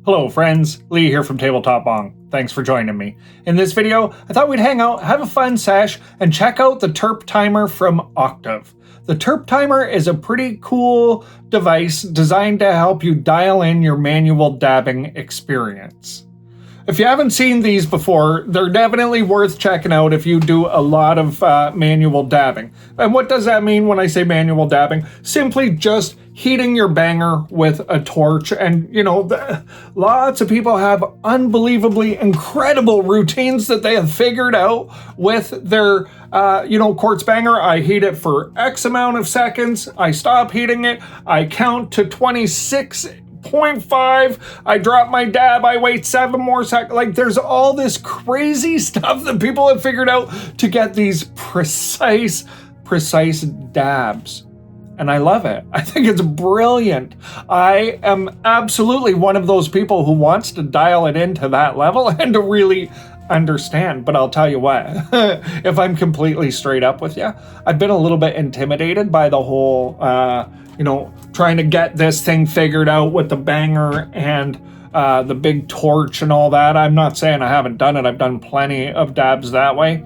Hello friends, Lee here from TableTop Bong. Thanks for joining me. In this video, I thought we'd hang out, have a fun sesh, and check out the Terp Timer from Octave. The Terp Timer is a pretty cool device designed to help you dial in your manual dabbing experience. If you haven't seen these before, they're definitely worth checking out if you do a lot of manual dabbing. And what does that mean when I say manual dabbing? Simply just heating your banger with a torch. And, you know, lots of people have unbelievably incredible routines that they have figured out with their, quartz banger. I heat it for X amount of seconds. I stop heating it. I count to 26.5, I drop my dab, I wait 7 more seconds. Like, there's all this crazy stuff that people have figured out to get these precise dabs. And I love it. I think it's brilliant. I am absolutely one of those people who wants to dial it into that level and to really understand. But I'll tell you what, if I'm completely straight up with you, I've been a little bit intimidated by the whole, trying to get this thing figured out with the banger and the big torch and all that. I'm not saying I haven't done it. I've done plenty of dabs that way.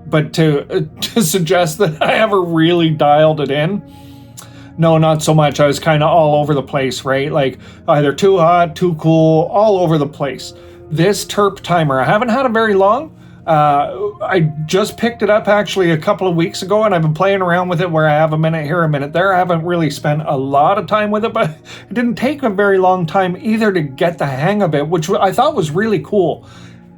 But to suggest that I ever really dialed it in, no, not so much. I was kind of all over the place, right? Like either too hot, too cool, all over the place. This Terp Timer, I haven't had it very long. I just picked it up actually a couple of weeks ago, and I've been playing around with it where I have a minute here, a minute there. I haven't really spent a lot of time with it, but it didn't take a very long time either to get the hang of it, which I thought was really cool.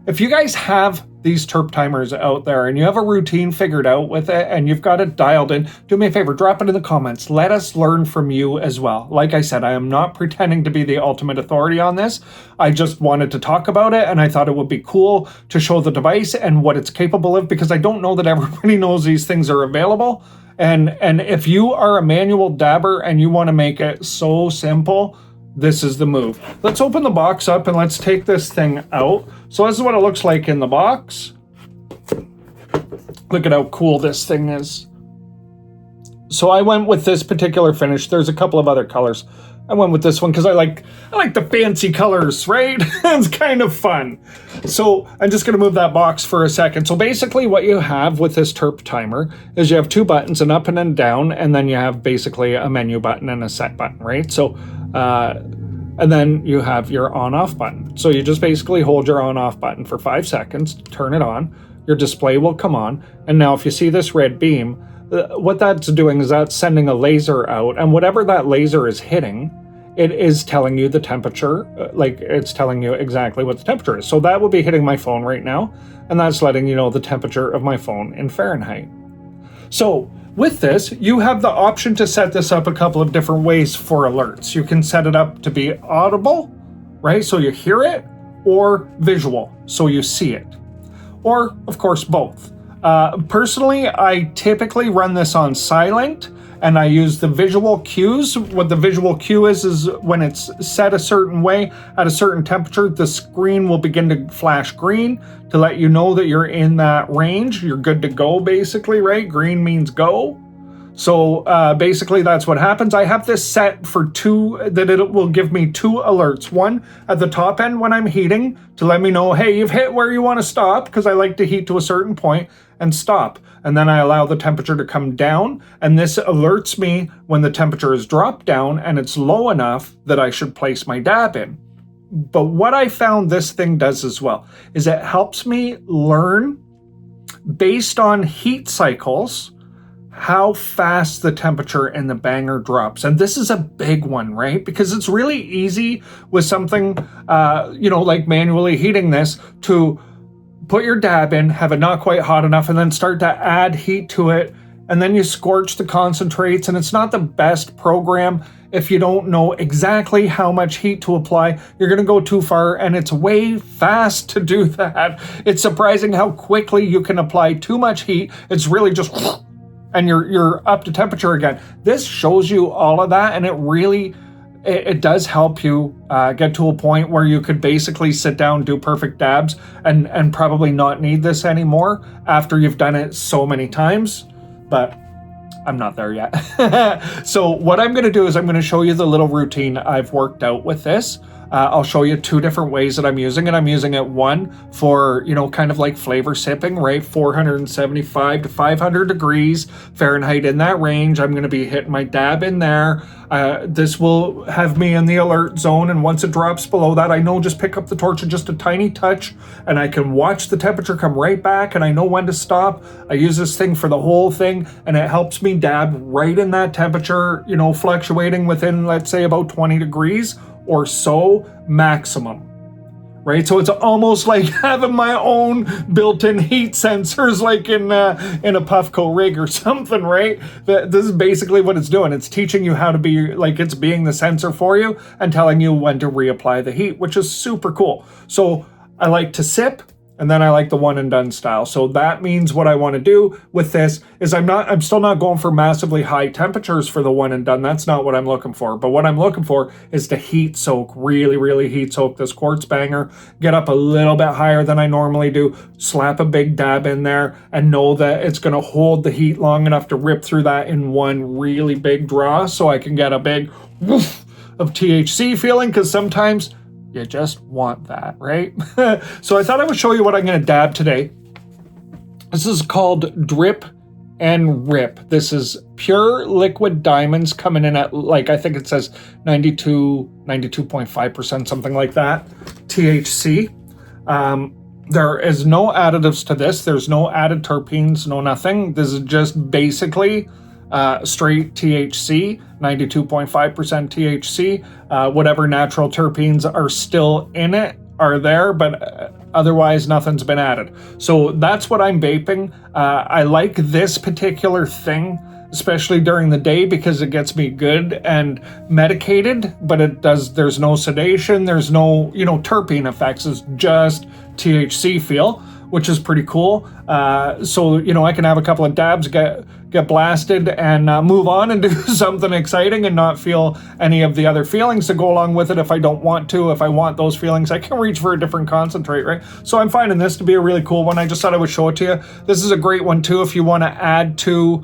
If you guys have these Terp Timers out there and you have a routine figured out with it and you've got it dialed in, do me a favor, drop it in the comments. Let us learn from you as well. Like I said, I am not pretending to be the ultimate authority on this. I just wanted to talk about it, and I thought it would be cool to show the device and what it's capable of, because I don't know that everybody knows these things are available. And if you are a manual dabber and you want to make it so simple, this is the move. Let's open the box up and let's take this thing out. So this is what it looks like in the box. Look at how cool this thing is. So I went with this particular finish. There's a couple of other colors. I went with this one because I like the fancy colors, right? It's kind of fun. So I'm just going to move that box for a second. So basically what you have with this Terp Timer is you have 2 buttons, an up and a down, and then you have basically a menu button and a set button, right? So and then you have your on-off button. So you just basically hold your on-off button for 5 seconds, turn it on, your display will come on, and now if you see this red beam, what that's doing is that's sending a laser out, and whatever that laser is hitting, it is telling you the temperature, like it's telling you exactly what the temperature is. So that will be hitting my phone right now, and that's letting you know the temperature of my phone in Fahrenheit. So with this, you have the option to set this up a couple of different ways for alerts. You can set it up to be audible, right? So you hear it, or visual, so you see it. Or, of course, both. Personally, I typically run this on silent, and I use the visual cues. What the visual cue is when it's set a certain way at a certain temperature, the screen will begin to flash green to let you know that you're in that range. You're good to go, basically, right? Green means go. So basically that's what happens. I have this set for 2, that it will give me 2 alerts. One at the top end when I'm heating to let me know, hey, you've hit where you want to stop, because I like to heat to a certain point and stop. And then I allow the temperature to come down, and this alerts me when the temperature is dropped down and it's low enough that I should place my dab in. But what I found this thing does as well is it helps me learn based on heat cycles how fast the temperature in the banger drops. And this is a big one, right? Because it's really easy with something, like manually heating this, to put your dab in, have it not quite hot enough, and then start to add heat to it. And then you scorch the concentrates, and it's not the best program if you don't know exactly how much heat to apply. You're going to go too far, and it's way fast to do that. It's surprising how quickly you can apply too much heat. It's really just, and you're up to temperature again. This shows you all of that, and it does help you get to a point where you could basically sit down, do perfect dabs, and probably not need this anymore after you've done it so many times. But I'm not there yet. So what I'm going to do is I'm going to show you the little routine I've worked out with this. I'll show you 2 different ways that I'm using it. I'm using it, one for, you know, kind of like flavor sipping, right? 475 to 500 degrees Fahrenheit, in that range. I'm going to be hitting my dab in there. This will have me in the alert zone, and once it drops below that, I know just pick up the torch just a tiny touch, and I can watch the temperature come right back, and I know when to stop. I use this thing for the whole thing, and it helps me dab right in that temperature, you know, fluctuating within, let's say, about 20 degrees or so maximum, right? So it's almost like having my own built-in heat sensors, like in a Puffco rig or something, right? This is basically what it's doing. It's teaching you how to be, like, it's being the sensor for you and telling you when to reapply the heat, which is super cool. So I like to sip, and then I like the one and done style. So that means what I want to do with this is I'm still not going for massively high temperatures for the one and done. That's not what I'm looking for. But what I'm looking for is to heat soak, really heat soak this quartz banger, get up a little bit higher than I normally do, slap a big dab in there, and know that it's going to hold the heat long enough to rip through that in one really big draw, so I can get a big woof of THC feeling, because sometimes you just want that, right? So I thought I would show you what I'm going to dab today. This is called Drip and Rip. This is pure liquid diamonds, coming in at, like, I think it says 92.5%, something like that, THC. There is no additives to this. There's no added terpenes, no nothing. This is just basically straight THC, 92.5% THC. Whatever natural terpenes are still in it are there, but otherwise nothing's been added. So that's what I'm vaping. I like this particular thing, especially during the day, because it gets me good and medicated, but there's no sedation, there's no, you know, terpene effects. It's just THC feel, which is pretty cool. So, you know, I can have a couple of dabs, get blasted, and move on and do something exciting and not feel any of the other feelings that go along with it if I don't want to. If I want those feelings, I can reach for a different concentrate, right? So I'm finding this to be a really cool one. I just thought I would show it to you. This is a great one too if you want to add to,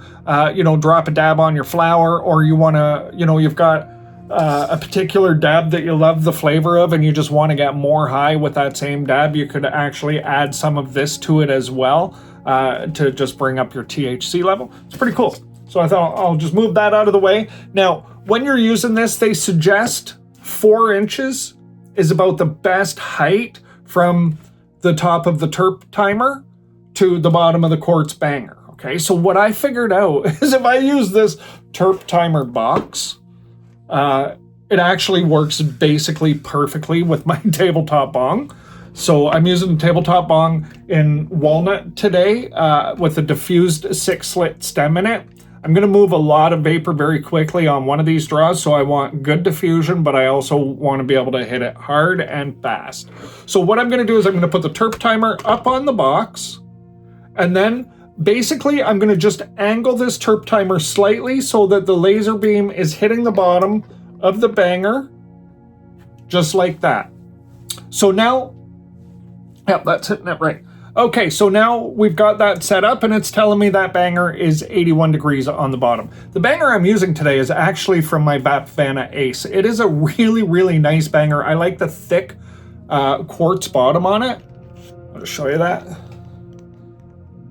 you know, drop a dab on your flower, or you want to, you know, you've got a particular dab that you love the flavor of and you just want to get more high with that same dab. You could actually add some of this to it as well, to just bring up your THC level. It's pretty cool. So I thought I'll just move that out of the way. Now, when you're using this, they suggest 4 inches is about the best height from the top of the Terp Timer to the bottom of the quartz banger. Okay, so what I figured out is if I use this Terp Timer box, it actually works basically perfectly with my TableTop Bong. So I'm using the TableTop Bong in walnut today, with a diffused 6-slit stem in it. I'm going to move a lot of vapor very quickly on one of these draws, so I want good diffusion, but I also want to be able to hit it hard and fast. So what I'm going to do is I'm going to put the Terp Timer up on the box, and then basically I'm going to just angle this Terp Timer slightly so that the laser beam is hitting the bottom of the banger, just like that. So now, yep, that's hitting it right. Okay, so now we've got that set up, and it's telling me that banger is 81 degrees on the bottom. The banger I'm using today is actually from my Vanna Ace. It is a really nice banger. I like the thick quartz bottom on it. I'll show you that.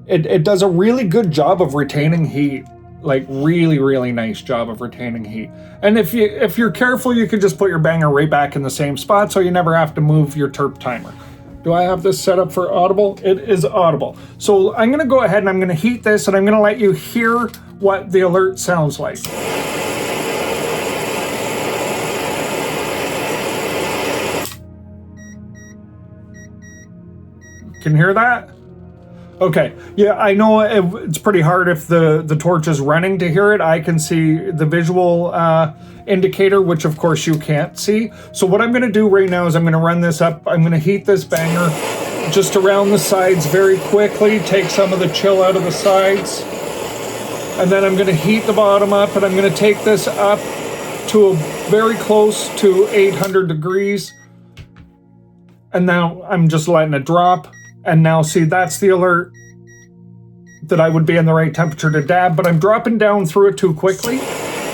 It does a really good job of retaining heat. Like really nice job of retaining heat. And if you're careful, you could just put your banger right back in the same spot, so you never have to move your Terp Timer. Do I have this set up for audible? It is audible. So I'm going to go ahead and I'm going to heat this, and I'm going to let you hear what the alert sounds like. Can you hear that? Okay, yeah, I know it's pretty hard if the torch is running to hear it. I can see the visual indicator, which of course you can't see. So what I'm gonna do right now is I'm gonna run this up. I'm gonna heat this banger just around the sides very quickly, take some of the chill out of the sides. And then I'm gonna heat the bottom up, and I'm gonna take this up to very close to 800 degrees. And now I'm just letting it drop. And now see, that's the alert that I would be in the right temperature to dab, but I'm dropping down through it too quickly.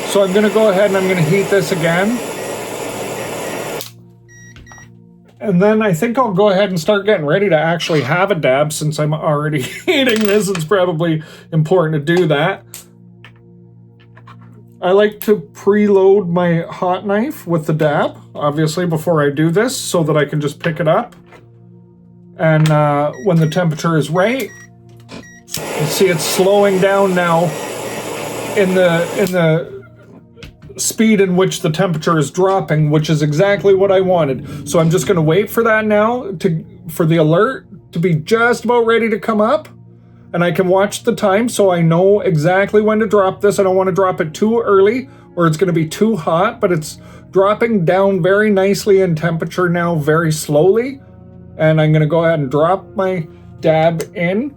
So I'm gonna go ahead and I'm gonna heat this again. And then I think I'll go ahead and start getting ready to actually have a dab. Since I'm already eating this, it's probably important to do that. I like to preload my hot knife with the dab, obviously, before I do this, so that I can just pick it up. And when the temperature is right, you see it's slowing down now in the speed in which the temperature is dropping, which is exactly what I wanted. So I'm just going to wait for that now for the alert to be just about ready to come up, and I can watch the time so I know exactly when to drop this. I don't want to drop it too early or it's going to be too hot, but it's dropping down very nicely in temperature now, very slowly. And I'm going to go ahead and drop my dab in.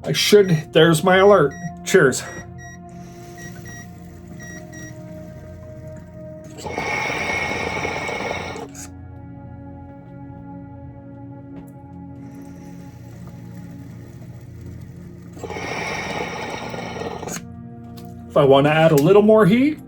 There's my alert. Cheers. If I want to add a little more heat,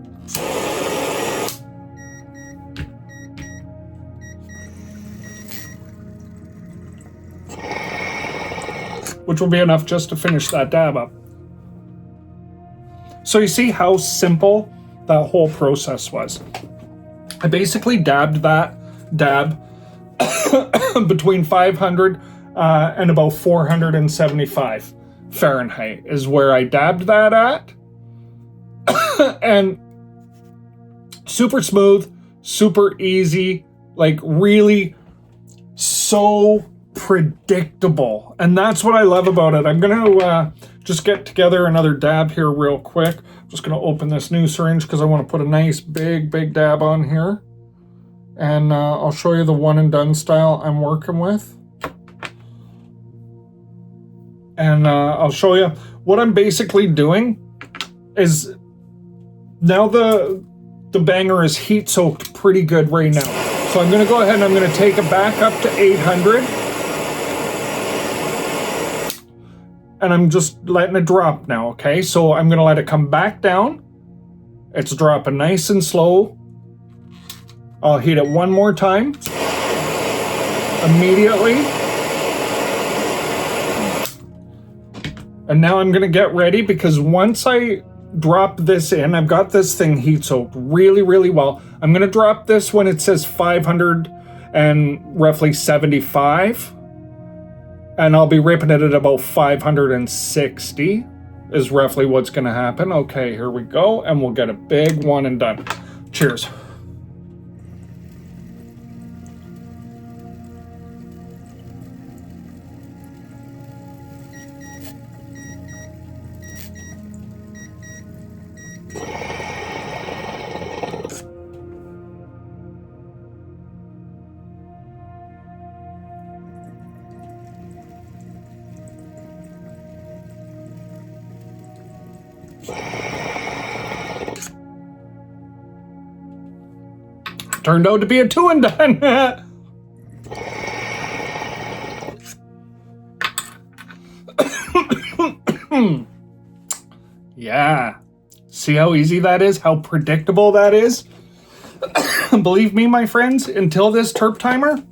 which will be enough just to finish that dab up. So you see how simple that whole process was. I basically dabbed that dab between 500 and about 475 Fahrenheit is where I dabbed that at. And super smooth, super easy, like really so predictable. And that's what I love about it. I'm going to just get together another dab here real quick. I'm just going to open this new syringe because I want to put a nice big dab on here. And I'll show you the one and done style I'm working with. And I'll show you what I'm basically doing is now the banger is heat soaked pretty good right now. So I'm going to go ahead and I'm going to take it back up to 800. And I'm just letting it drop now, okay? So I'm going to let it come back down. It's dropping nice and slow. I'll heat it one more time. Immediately. And now I'm going to get ready because once I drop this in, I've got this thing heat soaked really well. I'm going to drop this when it says 500 and roughly 75. And I'll be ripping it at about 560 is roughly what's going to happen. Okay, here we go. And we'll get a big one and done. Cheers. Turned out to be a 2 and done. Yeah. See how easy that is? How predictable that is? Believe me, my friends, until this Terp Timer,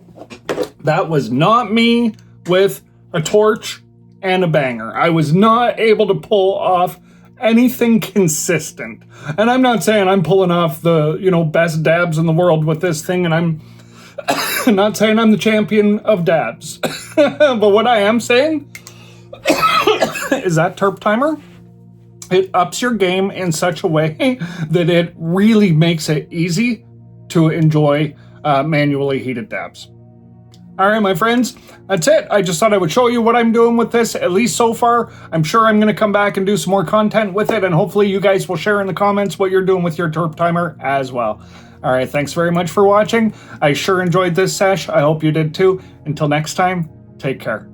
that was not me with a torch and a banger. I was not able to pull off anything consistent. And I'm not saying I'm pulling off the, best dabs in the world with this thing, and I'm not saying I'm the champion of dabs. But what I am saying is that Terp Timer, it ups your game in such a way that it really makes it easy to enjoy manually heated dabs. All right, my friends, that's it. I just thought I would show you what I'm doing with this, at least so far. I'm sure I'm going to come back and do some more content with it, and hopefully you guys will share in the comments what you're doing with your Terp Timer as well. All right, thanks very much for watching. I sure enjoyed this sesh. I hope you did too. Until next time, take care.